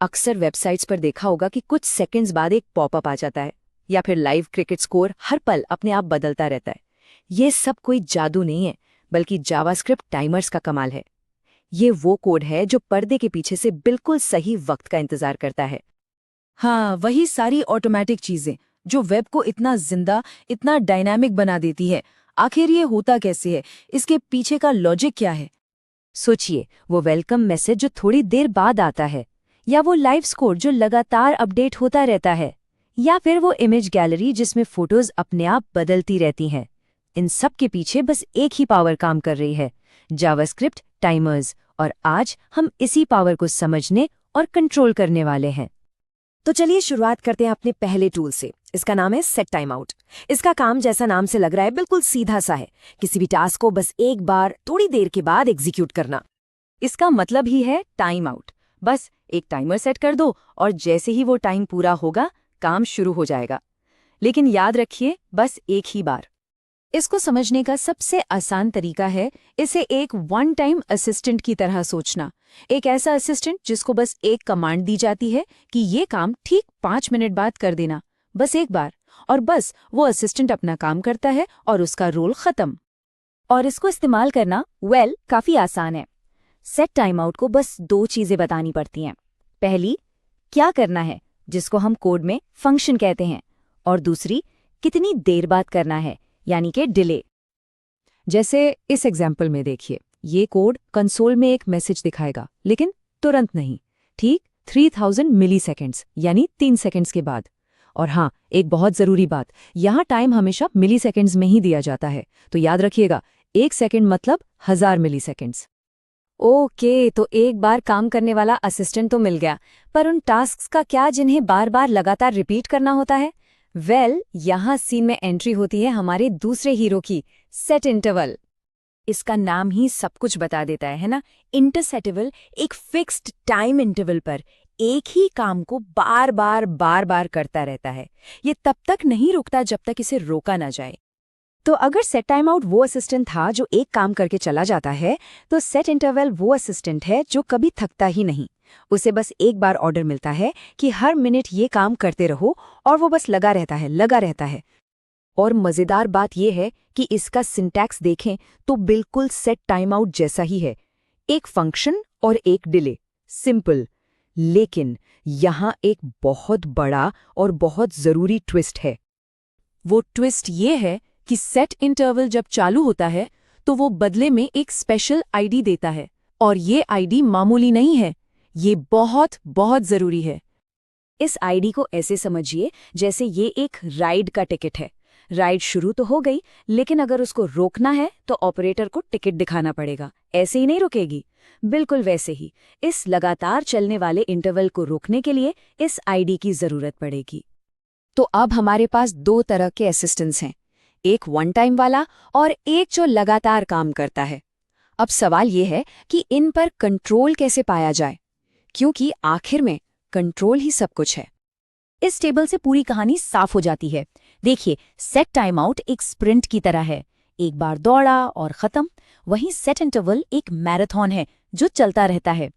अक्सर वेबसाइट्स पर देखा होगा कि कुछ सेकंड्स बाद एक पॉपअप आ जाता है, या फिर लाइव क्रिकेट स्कोर हर पल अपने आप बदलता रहता है। ये सब कोई जादू नहीं है, बल्कि जावास्क्रिप्ट टाइमर्स का कमाल है। ये वो कोड है जो पर्दे के पीछे से बिल्कुल सही वक्त का इंतजार करता है। हाँ, वही सारी ऑटोमेटिक चीजें जो वेब को इतना जिंदा, इतना डायनामिक बना देती है। आखिर ये होता कैसे है? इसके पीछे का लॉजिक क्या है? सोचिए, वो वेलकम मैसेज जो थोड़ी देर बाद आता है, या वो लाइव स्कोर जो लगातार अपडेट होता रहता है, या फिर वो इमेज गैलरी जिसमें फोटोज अपने आप बदलती रहती हैं। इन सब के पीछे बस एक ही पावर काम कर रही है, जावास्क्रिप्ट टाइमर्स। और आज हम इसी पावर को समझने और कंट्रोल करने वाले हैं। तो चलिए शुरुआत करते हैं अपने पहले टूल से। इसका नाम है सेट टाइम आउट। इसका काम जैसा नाम से लग रहा है बिल्कुल सीधा सा है, किसी भी टास्क को बस एक बार थोड़ी देर के बाद एग्जीक्यूट करना। इसका मतलब ही है टाइम आउट। बस एक टाइमर सेट कर दो और जैसे ही वो टाइम पूरा होगा, काम शुरू हो जाएगा। लेकिन याद रखिए, बस एक ही बार। इसको समझने का सबसे आसान तरीका है इसे एक वन टाइम असिस्टेंट की तरह सोचना। एक ऐसा असिस्टेंट जिसको बस एक कमांड दी जाती है कि ये काम ठीक 5 मिनट बाद कर देना, बस एक बार। और बस वो असिस्टेंट अपना काम करता है और उसका रोल खत्म। और इसको इस्तेमाल करना काफी आसान है। सेट टाइम आउट को बस 2 चीजें बतानी पड़ती हैं। पहली, क्या करना है, जिसको हम कोड में फंक्शन कहते हैं। और दूसरी, कितनी देर बाद करना है, यानी कि डिले। जैसे इस एग्जाम्पल में देखिए, ये कोड कंसोल में एक मैसेज दिखाएगा, लेकिन तुरंत नहीं, ठीक 3000 मिलीसेकंड्स यानी 3 सेकंड्स के बाद। और हाँ, एक बहुत जरूरी बात, यहाँ टाइम हमेशा मिलीसेकंड्स में ही दिया जाता है, तो याद रखिएगा, 1 सेकंड मतलब 1000 मिलीसेकंड्स। ओके, तो एक बार काम करने वाला असिस्टेंट तो मिल गया, पर उन टास्क्स का क्या जिन्हें बार बार लगातार रिपीट करना होता है? यहाँ सीन में एंट्री होती है हमारे दूसरे हीरो की, सेट इंटरवल। इसका नाम ही सब कुछ बता देता है ना। इंटरसेटिवल एक फिक्स्ड टाइम इंटरवल पर एक ही काम को बार बार करता रहता है। ये तब तक नहीं रुकता जब तक इसे रोका ना जाए। तो अगर सेट टाइम आउट वो असिस्टेंट था जो एक काम करके चला जाता है, तो सेट इंटरवल वो असिस्टेंट है जो कभी थकता ही नहीं। उसे बस एक बार ऑर्डर मिलता है कि हर मिनट ये काम करते रहो, और वो बस लगा रहता है। और मज़ेदार बात यह है कि इसका सिंटैक्स देखें तो बिल्कुल सेट टाइम आउट जैसा ही है। एक फंक्शन और एक डिले, सिंपल। लेकिन यहाँ एक बहुत बड़ा और बहुत ज़रूरी ट्विस्ट है। वो ट्विस्ट ये है कि सेट इंटरवल जब चालू होता है तो वो बदले में एक स्पेशल आईडी देता है, और ये आईडी मामूली नहीं है, ये बहुत बहुत जरूरी है। इस आईडी को ऐसे समझिए जैसे ये एक राइड का टिकट है। राइड शुरू तो हो गई, लेकिन अगर उसको रोकना है तो ऑपरेटर को टिकट दिखाना पड़ेगा। ऐसे ही नहीं रुकेगी। बिल्कुल वैसे ही इस लगातार चलने वाले इंटरवल को रोकने के लिए इस आईडी की जरूरत पड़ेगी। तो अब हमारे पास 2 तरह के असिस्टेंट्स हैं, एक वन टाइम वाला और एक जो लगातार काम करता है। अब सवाल ये है कि इन पर कंट्रोल कैसे पाया जाए, क्योंकि आखिर में कंट्रोल ही सब कुछ है। इस टेबल से पूरी कहानी साफ हो जाती है। देखिए, सेट टाइम आउट एक स्प्रिंट की तरह है, एक बार दौड़ा और खत्म। वहीं सेट इंटरवल एक मैराथन है जो चलता रहता है।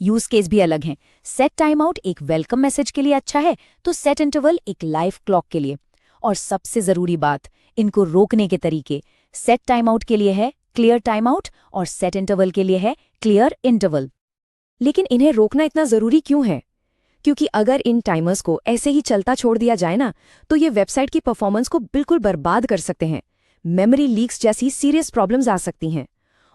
यूज केस भी अलग हैं। सेट टाइम आउट एक वेलकम मैसेज के लिए अच्छा है, तो सेट इंटरवल एक लाइव क्लॉक के लिए। और सबसे जरूरी बात, इनको रोकने के तरीके। सेट टाइम आउट के लिए है क्लियर टाइम आउट और सेट इंटरवल के लिए है क्लियर इंटरवल। लेकिन इन्हें रोकना इतना जरूरी क्यों है? क्योंकि अगर इन टाइमर्स को ऐसे ही चलता छोड़ दिया जाए ना, तो ये वेबसाइट की परफॉर्मेंस को बिल्कुल बर्बाद कर सकते हैं। मेमोरी लीक्स जैसी सीरियस प्रॉब्लम्स आ सकती हैं।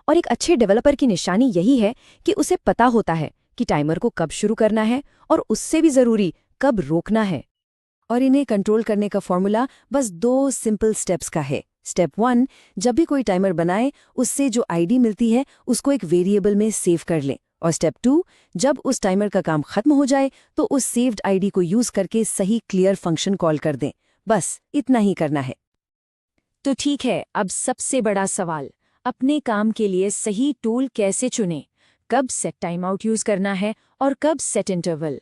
और एक अच्छे डेवलपर की निशानी यही है कि उसे पता होता है कि टाइमर को कब शुरू करना है और उससे भी जरूरी कब रोकना है। और इन्हें कंट्रोल करने का फॉर्मूला बस 2 सिंपल स्टेप्स का है। स्टेप 1, जब भी कोई टाइमर बनाए उससे जो आईडी मिलती है उसको एक वेरिएबल में सेव कर लें। और स्टेप 2, जब उस टाइमर का काम खत्म हो जाए तो उस सेव्ड आईडी को यूज करके सही क्लियर फंक्शन कॉल कर दें। बस इतना ही करना है। तो ठीक है, अब सबसे बड़ा सवाल, अपने काम के लिए सही टूल कैसे चुनें? कब सेट टाइम आउट यूज करना है और कब सेट इंटरवल?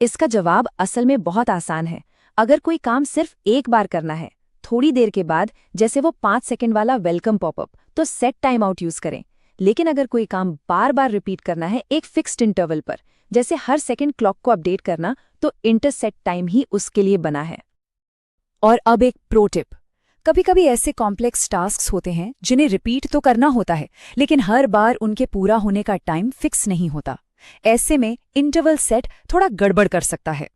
इसका जवाब असल में बहुत आसान है। अगर कोई काम सिर्फ एक बार करना है, थोड़ी देर के बाद, जैसे वो 5 सेकंड वाला वेलकम पॉपअप, तो सेट टाइम आउट यूज करें। लेकिन अगर कोई काम बार बार रिपीट करना है एक फिक्स्ड इंटरवल पर, जैसे हर सेकंड क्लॉक को अपडेट करना, तो इंटरसेट टाइम ही उसके लिए बना है। और अब एक प्रो टिप। कभी कभी ऐसे कॉम्प्लेक्स टास्क्स होते हैं जिन्हें रिपीट तो करना होता है, लेकिन हर बार उनके पूरा होने का टाइम फिक्स नहीं होता। ऐसे में इंटरवल सेट थोड़ा गड़बड़ कर सकता है।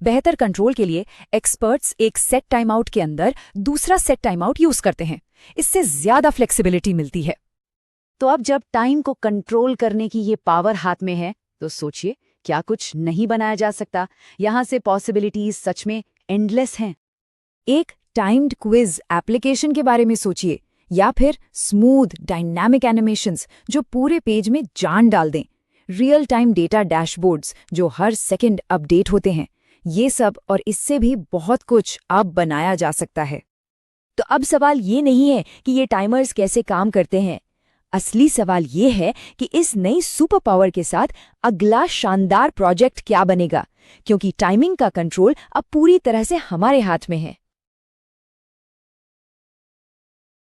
बेहतर कंट्रोल के लिए एक्सपर्ट्स एक सेट टाइम आउट के अंदर दूसरा सेट टाइम आउट यूज करते हैं। इससे ज्यादा फ्लेक्सिबिलिटी मिलती है। तो अब जब टाइम को कंट्रोल करने की ये पावर हाथ में है, तो सोचिए क्या कुछ नहीं बनाया जा सकता। यहाँ से पॉसिबिलिटीज सच में एंडलेस हैं। एक टाइम्ड क्विज एप्लीकेशन के बारे में सोचिए, या फिर स्मूथ डायनामिक एनिमेशंस जो पूरे पेज में जान डाल दें। रियल टाइम डेटा डैशबोर्ड्स जो हर सेकंड अपडेट होते हैं। ये सब और इससे भी बहुत कुछ अब बनाया जा सकता है। तो अब सवाल ये नहीं है कि ये टाइमर्स कैसे काम करते हैं। असली सवाल ये है कि इस नई सुपर पावर के साथ अगला शानदार प्रोजेक्ट क्या बनेगा, क्योंकि टाइमिंग का कंट्रोल अब पूरी तरह से हमारे हाथ में है।